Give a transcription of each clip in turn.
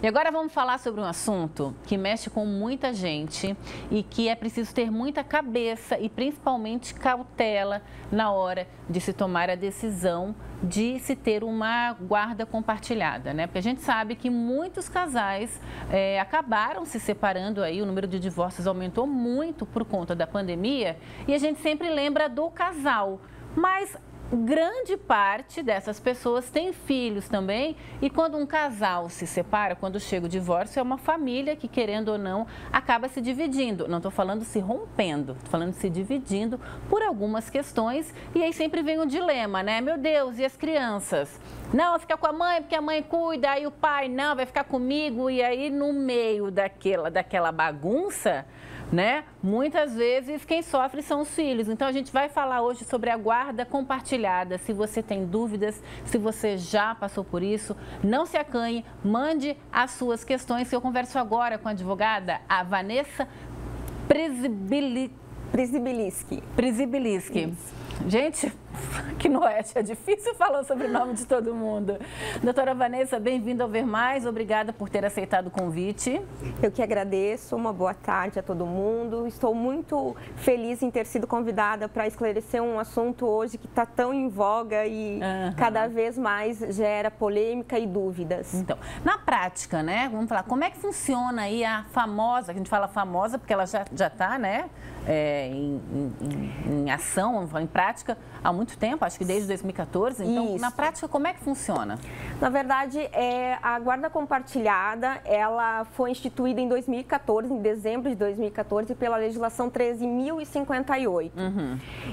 E agora vamos falar sobre um assunto que mexe com muita gente e que é preciso ter muita cabeça e principalmente cautela na hora de se tomar a decisão de se ter uma guarda compartilhada, né? Porque a gente sabe que muitos casais acabaram se separando aí, o número de divórcios aumentou muito por conta da pandemia e a gente sempre lembra do casal, mas grande parte dessas pessoas tem filhos também e quando um casal se separa, quando chega o divórcio, é uma família que, querendo ou não, acaba se dividindo. Não estou falando se rompendo, estou falando se dividindo por algumas questões e aí sempre vem o dilema, né? Meu Deus, e as crianças? Não, fica com a mãe porque a mãe cuida, aí o pai não, vai ficar comigo e aí no meio daquela bagunça, né? Muitas vezes quem sofre são os filhos. Então a gente vai falar hoje sobre a guarda compartilhada. Se você tem dúvidas, se você já passou por isso, não se acanhe, mande as suas questões. Eu converso agora com a advogada, a Vanessa Przybyliski. Gente, que no Oeste é difícil falar o sobrenome de todo mundo. Doutora Vanessa, bem-vinda ao Ver Mais. Obrigada por ter aceitado o convite. Eu que agradeço. Uma boa tarde a todo mundo. Estou muito feliz em ter sido convidada para esclarecer um assunto hoje que está tão em voga e cada vez mais gera polêmica e dúvidas. Então, na prática, né? Vamos falar, como é que funciona aí a famosa, a gente fala famosa porque ela já está, né? Em ação, vamos falar, em prática, há muito tempo, acho que desde 2014. Então, Isso. Na prática, como é que funciona? Na verdade, a guarda compartilhada, ela foi instituída em 2014, em dezembro de 2014, pela legislação 13.058.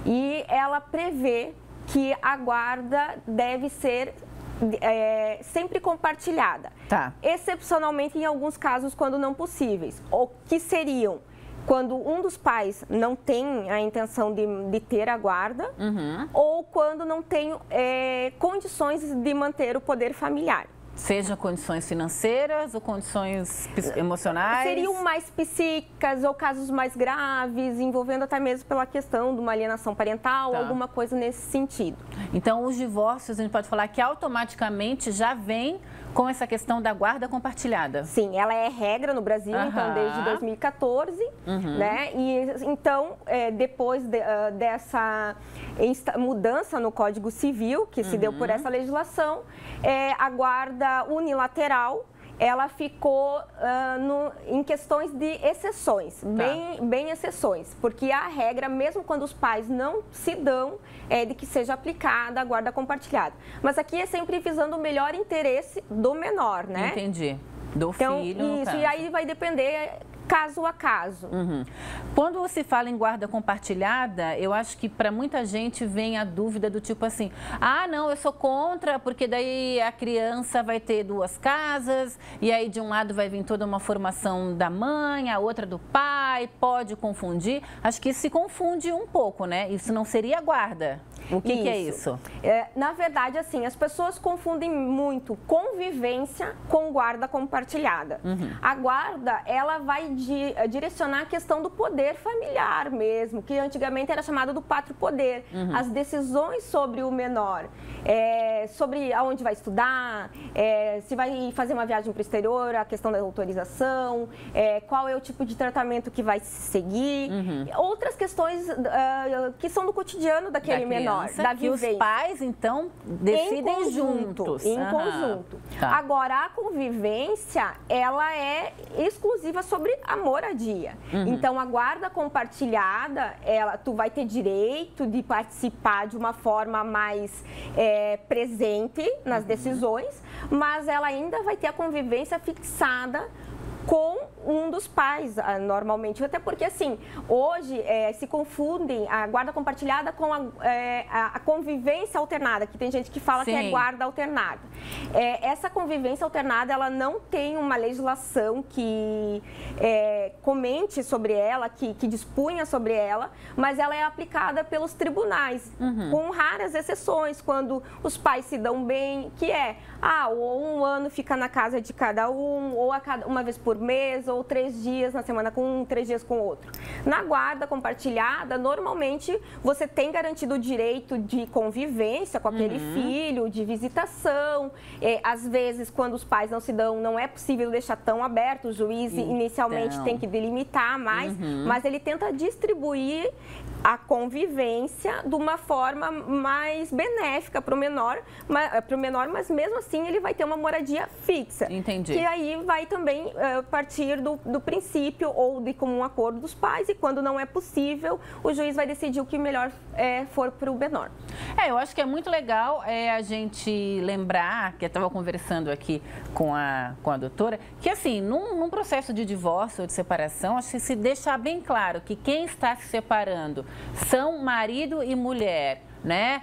E ela prevê que a guarda deve ser sempre compartilhada. Tá. Excepcionalmente em alguns casos, quando não possíveis. O que seriam? Quando um dos pais não tem a intenção de ter a guarda ou quando não tem condições de manter o poder familiar. Seja condições financeiras ou condições emocionais? Seriam mais psíquicas ou casos mais graves, envolvendo até mesmo pela questão de uma alienação parental, alguma coisa nesse sentido. Então, os divórcios, a gente pode falar que automaticamente já vem com essa questão da guarda compartilhada. Sim, ela é regra no Brasil, então, desde 2014, né? E, então, depois dessa mudança no Código Civil, que se deu por essa legislação, a guarda unilateral, ela ficou em questões de exceções, bem exceções, porque a regra, mesmo quando os pais não se dão, é de que seja aplicada a guarda compartilhada. Mas aqui é sempre visando o melhor interesse do menor, né? Entendi. Do filho, no caso. E aí vai depender caso a caso. Quando se fala em guarda compartilhada, eu acho que para muita gente vem a dúvida do tipo assim, ah, não, eu sou contra, porque daí a criança vai ter duas casas, e aí de um lado vai vir toda uma formação da mãe, a outra do pai, pode confundir. Acho que se confunde um pouco, né? Isso não seria guarda. O que é isso? Na verdade, assim, as pessoas confundem muito convivência com guarda compartilhada. A guarda, ela vai direcionar a questão do poder familiar mesmo, que antigamente era chamado do pátrio poder. As decisões sobre o menor, sobre aonde vai estudar, se vai fazer uma viagem para o exterior, a questão da autorização, qual é o tipo de tratamento que vai se seguir, outras questões que são do cotidiano daquele menor. Da que os pais, então, decidem juntos. Em conjunto. Agora, a convivência, ela é exclusiva sobre a moradia. Então, a guarda compartilhada, tu vai ter direito de participar de uma forma mais presente nas decisões, mas ela ainda vai ter a convivência fixada com um dos pais, normalmente. Até porque, assim, hoje se confundem a guarda compartilhada com a convivência alternada, que tem gente que fala que é guarda alternada. Essa convivência alternada, ela não tem uma legislação que comente sobre ela, que dispunha sobre ela, mas ela é aplicada pelos tribunais, com raras exceções, quando os pais se dão bem, que ou um ano fica na casa de cada um, ou uma vez por por mês ou 3 dias na semana com um, 3 dias com outro. Na guarda compartilhada, normalmente você tem garantido o direito de convivência com aquele filho, de visitação. Às vezes, quando os pais não se dão, não é possível deixar tão aberto. O juiz inicialmente tem que delimitar mais, mas ele tenta distribuir a convivência de uma forma mais benéfica para o menor, mas mesmo assim ele vai ter uma moradia fixa. Entendi. Que aí vai também partir do princípio ou de comum acordo dos pais, e quando não é possível, o juiz vai decidir o que melhor for para o menor. Eu acho que é muito legal a gente lembrar, que eu estava conversando aqui com a doutora, que assim, num processo de divórcio ou de separação, acho que se deixar bem claro que quem está se separando são marido e mulher, né?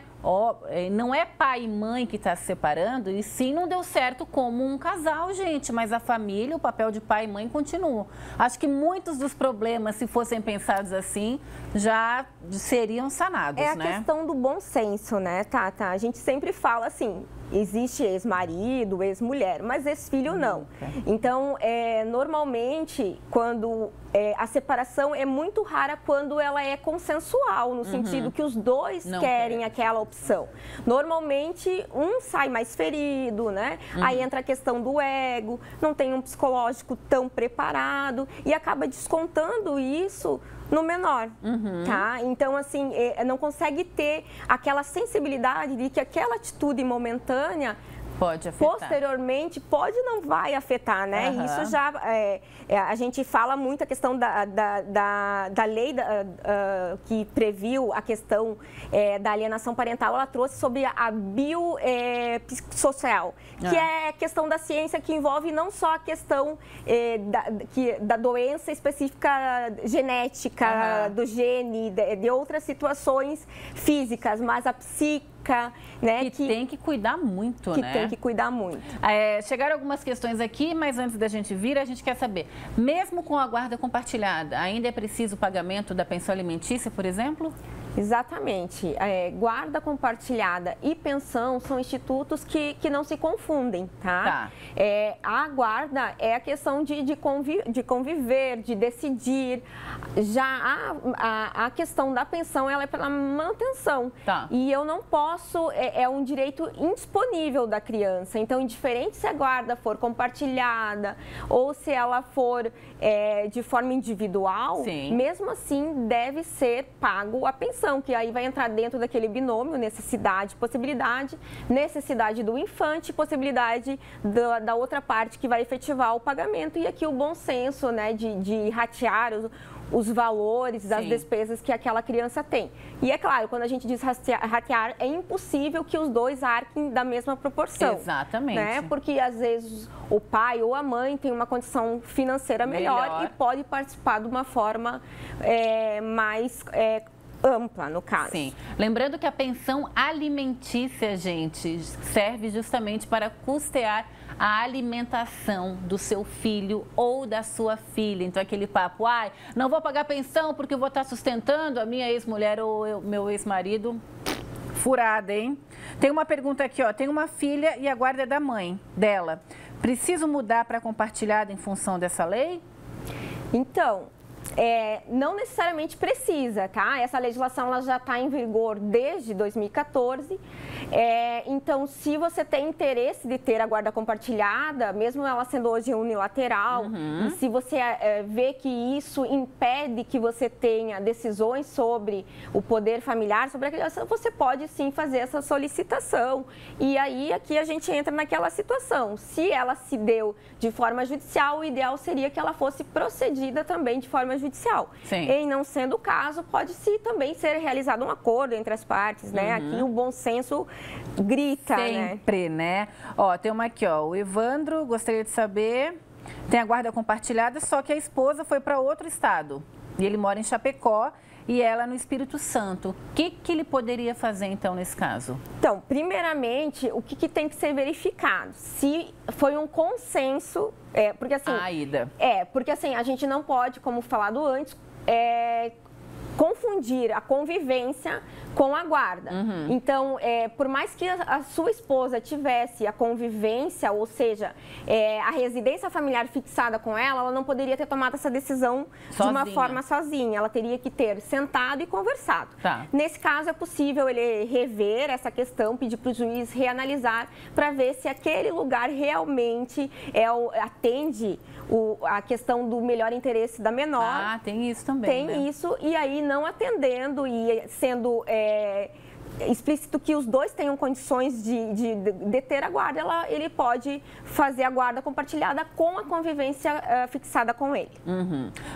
Não é pai e mãe que está se separando, e sim não deu certo como um casal, gente, mas a família, o papel de pai e mãe continua. Acho que muitos dos problemas, se fossem pensados assim, já seriam sanados, né? É a questão do bom senso, né, Tata? A gente sempre fala assim, existe ex-marido, ex-mulher, mas ex-filho não. Então, normalmente, quando a separação é muito rara quando ela é consensual, no sentido que os dois querem aquela opção. Normalmente, um sai mais ferido, né? Aí entra a questão do ego, não tem um psicológico tão preparado e acaba descontando isso no menor, tá? Então, assim, não consegue ter aquela sensibilidade de que aquela atitude momentânea pode afetar. Posteriormente, não vai afetar, né? Isso já, a gente fala muito a questão da lei que previu a questão da alienação parental, ela trouxe sobre a biopsicossocial, que é a questão da ciência que envolve não só a questão da doença específica genética, do gene, de outras situações físicas, mas a psique, né? Que tem que cuidar muito, né? Tem que cuidar muito. Chegaram algumas questões aqui, mas antes da gente vir, a gente quer saber, mesmo com a guarda compartilhada, ainda é preciso o pagamento da pensão alimentícia, por exemplo? Exatamente. Guarda compartilhada e pensão são institutos que não se confundem, tá? A guarda é a questão de conviver, de decidir. Já a questão da pensão, ela é pela manutenção. E eu não posso, é um direito indisponível da criança. Então, indiferente se a guarda for compartilhada ou se ela for de forma individual, mesmo assim deve ser pago a pensão, que aí vai entrar dentro daquele binômio necessidade, possibilidade, necessidade do infante, possibilidade da outra parte que vai efetivar o pagamento, e aqui o bom senso, né, de ratear os valores das despesas que aquela criança tem. E é claro, quando a gente diz ratear, é impossível que os dois arquem da mesma proporção. Exatamente. Né? Porque às vezes o pai ou a mãe tem uma condição financeira melhor. E pode participar de uma forma mais ampla, no caso. Sim. Lembrando que a pensão alimentícia, gente, serve justamente para custear a alimentação do seu filho ou da sua filha. Então, aquele papo, não vou pagar pensão porque eu vou estar sustentando a minha ex-mulher ou meu ex-marido. Furada, hein? Tem uma pergunta aqui, tem uma filha e a guarda é da mãe dela. Preciso mudar para compartilhada em função dessa lei? Então, não necessariamente precisa, tá? Essa legislação ela já está em vigor desde 2014. Então, se você tem interesse de ter a guarda compartilhada, mesmo ela sendo hoje unilateral, e se você vê que isso impede que você tenha decisões sobre o poder familiar, sobre a criança, você pode sim fazer essa solicitação. E aí, aqui a gente entra naquela situação. Se ela se deu de forma judicial, o ideal seria que ela fosse procedida também de forma judicial. Em não sendo o caso, pode-se também ser realizado um acordo entre as partes, né? Aqui o bom senso grita, sempre, né? Tem uma aqui, o Evandro, gostaria de saber, tem a guarda compartilhada, só que a esposa foi para outro estado. E ele mora em Chapecó e ela no Espírito Santo. O que ele poderia fazer, então, nesse caso? Então, primeiramente, o que tem que ser verificado? Se foi um consenso, porque assim... A ida. Porque assim, a gente não pode, como falado antes, confundir a convivência com a guarda. Então, por mais que a sua esposa tivesse a convivência, ou seja, a residência familiar fixada com ela não poderia ter tomado essa decisão de uma forma sozinha. Ela teria que ter sentado e conversado. Tá. Nesse caso, é possível ele rever essa questão, pedir para o juiz reanalisar para ver se aquele lugar realmente atende a questão do melhor interesse da menor. Ah, tem isso também, Tem isso, e aí não atendendo e sendo explícito que os dois tenham condições de deter a guarda, ele pode fazer a guarda compartilhada com a convivência fixada com ele.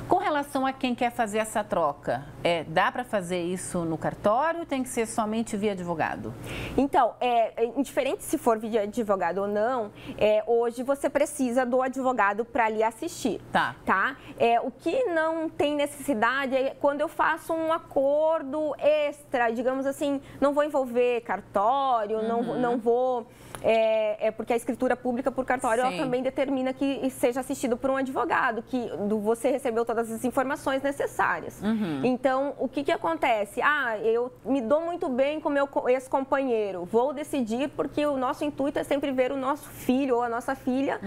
Com relação a quem quer fazer essa troca, dá para fazer isso no cartório ou tem que ser somente via advogado? Então, indiferente se for via advogado ou não, hoje você precisa do advogado para lhe assistir. Tá. O que não tem necessidade é quando eu faço um acordo extra, digamos assim, não vou envolver cartório, não vou... porque a escritura pública por cartório ela também determina que seja assistido por um advogado, que você recebeu todas as informações necessárias. Então, o que acontece? Eu me dou muito bem com meu ex-companheiro, vou decidir porque o nosso intuito é sempre ver o nosso filho ou a nossa filha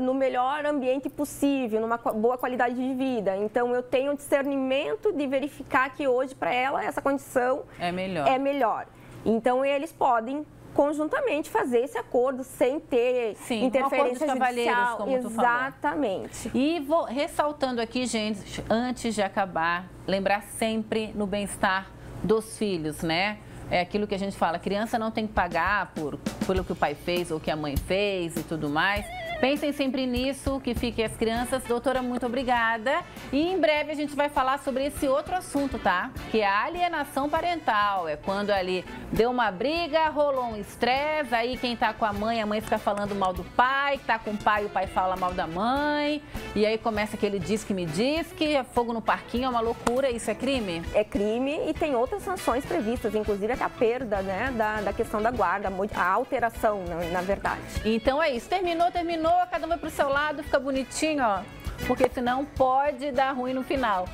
no melhor ambiente possível, numa boa qualidade de vida. Então, eu tenho discernimento de verificar que hoje, para ela, essa condição é melhor. Então, eles podem conjuntamente fazer esse acordo sem ter interferência judicial. Como tu falou. Exatamente. E vou ressaltando aqui, gente, antes de acabar, lembrar sempre no bem-estar dos filhos, né? É aquilo que a gente fala, a criança não tem que pagar pelo que o pai fez ou que a mãe fez e tudo mais. Pensem sempre nisso, que fiquem as crianças. Doutora, muito obrigada. E em breve a gente vai falar sobre esse outro assunto, tá? Que é a alienação parental. É quando ali deu uma briga, rolou um estresse, aí quem tá com a mãe fica falando mal do pai, tá com o pai fala mal da mãe. E aí começa aquele diz que me diz, que é fogo no parquinho, é uma loucura. Isso é crime? É crime e tem outras sanções previstas, inclusive até a perda, né, da questão da guarda, a alteração, na verdade. Então é isso. Terminou. Cada um vai pro seu lado, fica bonitinho, ó. Porque senão pode dar ruim no final.